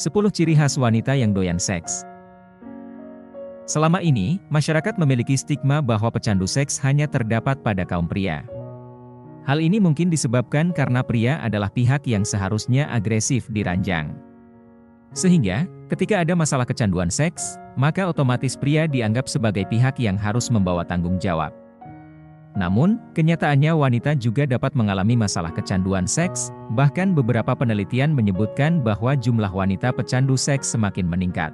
10 ciri khas wanita yang doyan seks. Selama ini, masyarakat memiliki stigma bahwa pecandu seks hanya terdapat pada kaum pria. Hal ini mungkin disebabkan karena pria adalah pihak yang seharusnya agresif di ranjang. Sehingga, ketika ada masalah kecanduan seks, maka otomatis pria dianggap sebagai pihak yang harus membawa tanggung jawab. Namun, kenyataannya wanita juga dapat mengalami masalah kecanduan seks, bahkan beberapa penelitian menyebutkan bahwa jumlah wanita pecandu seks semakin meningkat.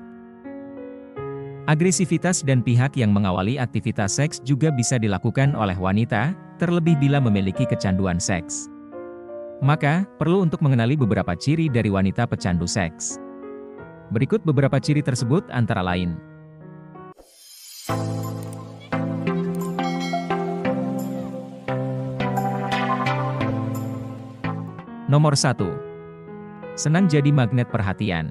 Agresivitas dan pihak yang mengawali aktivitas seks juga bisa dilakukan oleh wanita, terlebih bila memiliki kecanduan seks. Maka, perlu untuk mengenali beberapa ciri dari wanita pecandu seks. Berikut beberapa ciri tersebut antara lain. Nomor 1. Senang jadi magnet perhatian.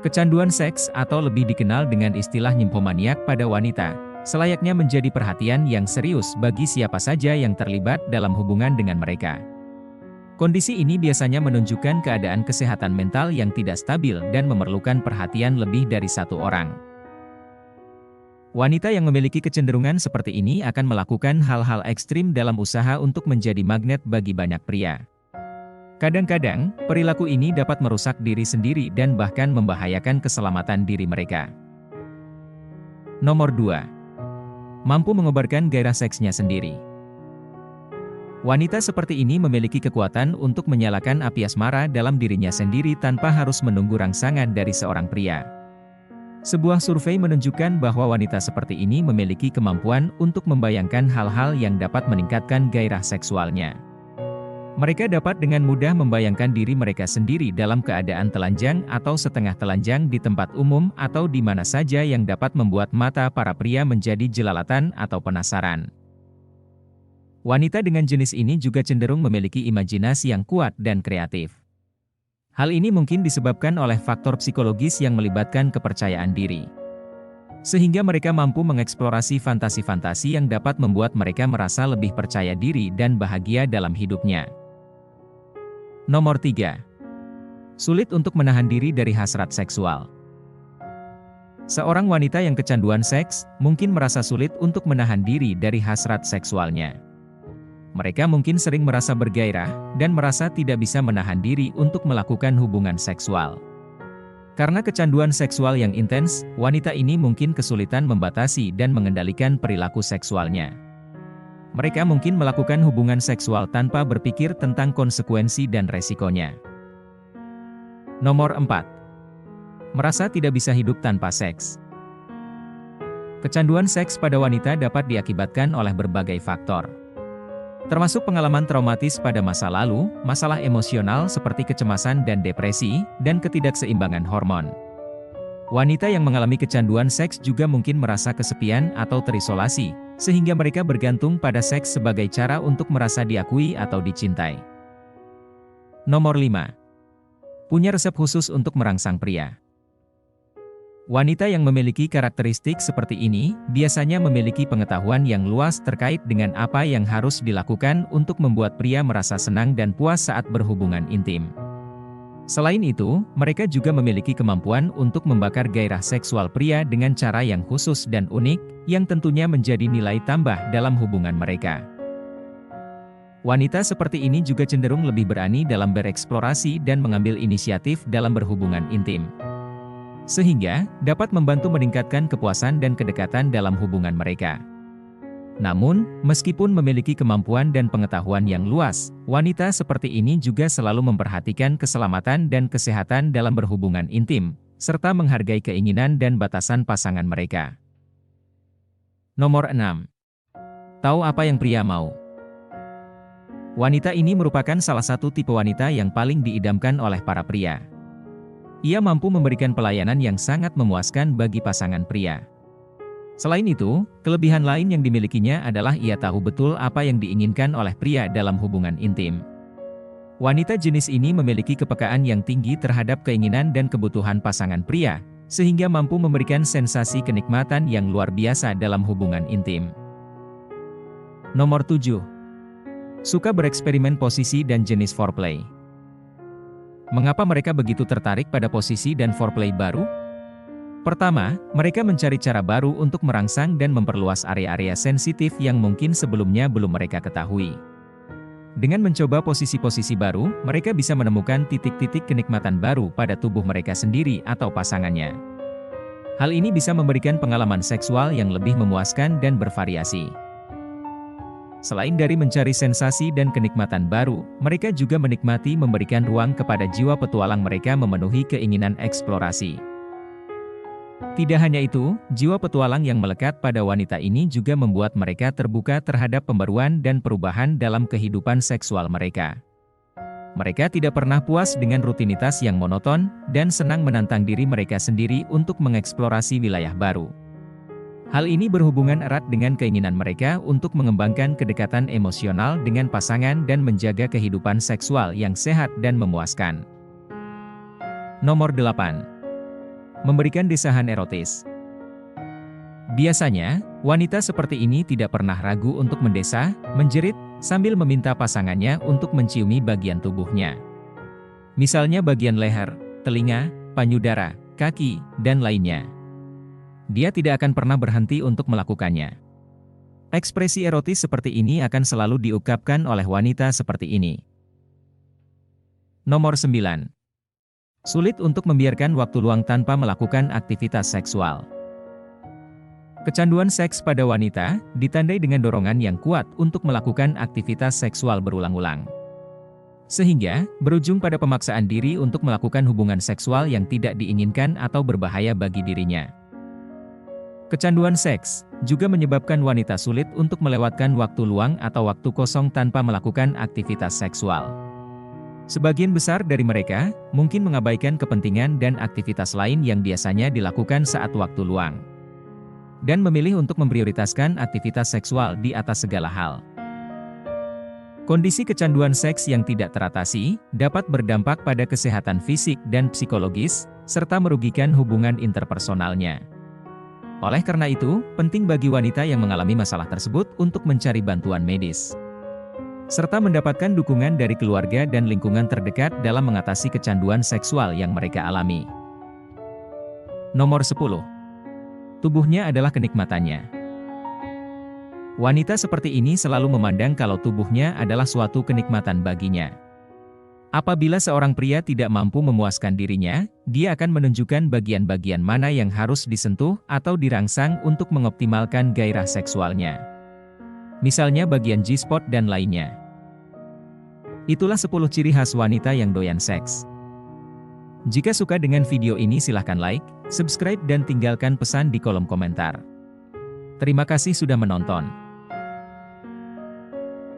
Kecanduan seks atau lebih dikenal dengan istilah nymphomaniak pada wanita, selayaknya menjadi perhatian yang serius bagi siapa saja yang terlibat dalam hubungan dengan mereka. Kondisi ini biasanya menunjukkan keadaan kesehatan mental yang tidak stabil dan memerlukan perhatian lebih dari satu orang. Wanita yang memiliki kecenderungan seperti ini akan melakukan hal-hal ekstrim dalam usaha untuk menjadi magnet bagi banyak pria. Kadang-kadang, perilaku ini dapat merusak diri sendiri dan bahkan membahayakan keselamatan diri mereka. Nomor 2. Mampu mengobarkan gairah seksnya sendiri. Wanita seperti ini memiliki kekuatan untuk menyalakan api asmara dalam dirinya sendiri tanpa harus menunggu rangsangan dari seorang pria. Sebuah survei menunjukkan bahwa wanita seperti ini memiliki kemampuan untuk membayangkan hal-hal yang dapat meningkatkan gairah seksualnya. Mereka dapat dengan mudah membayangkan diri mereka sendiri dalam keadaan telanjang atau setengah telanjang di tempat umum atau di mana saja yang dapat membuat mata para pria menjadi jelalatan atau penasaran. Wanita dengan jenis ini juga cenderung memiliki imajinasi yang kuat dan kreatif. Hal ini mungkin disebabkan oleh faktor psikologis yang melibatkan kepercayaan diri. Sehingga mereka mampu mengeksplorasi fantasi-fantasi yang dapat membuat mereka merasa lebih percaya diri dan bahagia dalam hidupnya. Nomor 3. Sulit untuk menahan diri dari hasrat seksual. Seorang wanita yang kecanduan seks mungkin merasa sulit untuk menahan diri dari hasrat seksualnya. Mereka mungkin sering merasa bergairah dan merasa tidak bisa menahan diri untuk melakukan hubungan seksual. Karena kecanduan seksual yang intens, wanita ini mungkin kesulitan membatasi dan mengendalikan perilaku seksualnya. Mereka mungkin melakukan hubungan seksual tanpa berpikir tentang konsekuensi dan resikonya. Nomor 4. Merasa tidak bisa hidup tanpa seks. Kecanduan seks pada wanita dapat diakibatkan oleh berbagai faktor, termasuk pengalaman traumatis pada masa lalu, masalah emosional seperti kecemasan dan depresi, dan ketidakseimbangan hormon. Wanita yang mengalami kecanduan seks juga mungkin merasa kesepian atau terisolasi, sehingga mereka bergantung pada seks sebagai cara untuk merasa diakui atau dicintai. Nomor 5. Punya resep khusus untuk merangsang pria. Wanita yang memiliki karakteristik seperti ini, biasanya memiliki pengetahuan yang luas terkait dengan apa yang harus dilakukan untuk membuat pria merasa senang dan puas saat berhubungan intim. Selain itu, mereka juga memiliki kemampuan untuk membakar gairah seksual pria dengan cara yang khusus dan unik, yang tentunya menjadi nilai tambah dalam hubungan mereka. Wanita seperti ini juga cenderung lebih berani dalam bereksplorasi dan mengambil inisiatif dalam berhubungan intim, sehingga dapat membantu meningkatkan kepuasan dan kedekatan dalam hubungan mereka. Namun, meskipun memiliki kemampuan dan pengetahuan yang luas, wanita seperti ini juga selalu memperhatikan keselamatan dan kesehatan dalam berhubungan intim, serta menghargai keinginan dan batasan pasangan mereka. Nomor 6. Tahu apa yang pria mau. Wanita ini merupakan salah satu tipe wanita yang paling diidamkan oleh para pria. Ia mampu memberikan pelayanan yang sangat memuaskan bagi pasangan pria. Selain itu, kelebihan lain yang dimilikinya adalah ia tahu betul apa yang diinginkan oleh pria dalam hubungan intim. Wanita jenis ini memiliki kepekaan yang tinggi terhadap keinginan dan kebutuhan pasangan pria, sehingga mampu memberikan sensasi kenikmatan yang luar biasa dalam hubungan intim. Nomor 7. Suka bereksperimen posisi dan jenis foreplay. Mengapa mereka begitu tertarik pada posisi dan foreplay baru? Pertama, mereka mencari cara baru untuk merangsang dan memperluas area-area sensitif yang mungkin sebelumnya belum mereka ketahui. Dengan mencoba posisi-posisi baru, mereka bisa menemukan titik-titik kenikmatan baru pada tubuh mereka sendiri atau pasangannya. Hal ini bisa memberikan pengalaman seksual yang lebih memuaskan dan bervariasi. Selain dari mencari sensasi dan kenikmatan baru, mereka juga menikmati memberikan ruang kepada jiwa petualang mereka memenuhi keinginan eksplorasi. Tidak hanya itu, jiwa petualang yang melekat pada wanita ini juga membuat mereka terbuka terhadap pembaruan dan perubahan dalam kehidupan seksual mereka. Mereka tidak pernah puas dengan rutinitas yang monoton, dan senang menantang diri mereka sendiri untuk mengeksplorasi wilayah baru. Hal ini berhubungan erat dengan keinginan mereka untuk mengembangkan kedekatan emosional dengan pasangan dan menjaga kehidupan seksual yang sehat dan memuaskan. Nomor 8. Memberikan desahan erotis. Biasanya, wanita seperti ini tidak pernah ragu untuk mendesah, menjerit, sambil meminta pasangannya untuk menciumi bagian tubuhnya. Misalnya bagian leher, telinga, payudara, kaki, dan lainnya. Dia tidak akan pernah berhenti untuk melakukannya. Ekspresi erotis seperti ini akan selalu diungkapkan oleh wanita seperti ini. Nomor 9. Sulit untuk membiarkan waktu luang tanpa melakukan aktivitas seksual. Kecanduan seks pada wanita ditandai dengan dorongan yang kuat untuk melakukan aktivitas seksual berulang-ulang. Sehingga, berujung pada pemaksaan diri untuk melakukan hubungan seksual yang tidak diinginkan atau berbahaya bagi dirinya. Kecanduan seks juga menyebabkan wanita sulit untuk melewatkan waktu luang atau waktu kosong tanpa melakukan aktivitas seksual. Sebagian besar dari mereka mungkin mengabaikan kepentingan dan aktivitas lain yang biasanya dilakukan saat waktu luang, dan memilih untuk memprioritaskan aktivitas seksual di atas segala hal. Kondisi kecanduan seks yang tidak teratasi dapat berdampak pada kesehatan fisik dan psikologis, serta merugikan hubungan interpersonalnya. Oleh karena itu, penting bagi wanita yang mengalami masalah tersebut untuk mencari bantuan medis, serta mendapatkan dukungan dari keluarga dan lingkungan terdekat dalam mengatasi kecanduan seksual yang mereka alami. Nomor 10. Tubuhnya adalah kenikmatannya. Wanita seperti ini selalu memandang kalau tubuhnya adalah suatu kenikmatan baginya. Apabila seorang pria tidak mampu memuaskan dirinya, dia akan menunjukkan bagian-bagian mana yang harus disentuh atau dirangsang untuk mengoptimalkan gairah seksualnya. Misalnya bagian G-spot dan lainnya. Itulah 10 ciri khas wanita yang doyan seks. Jika suka dengan video ini silahkan like, subscribe dan tinggalkan pesan di kolom komentar. Terima kasih sudah menonton.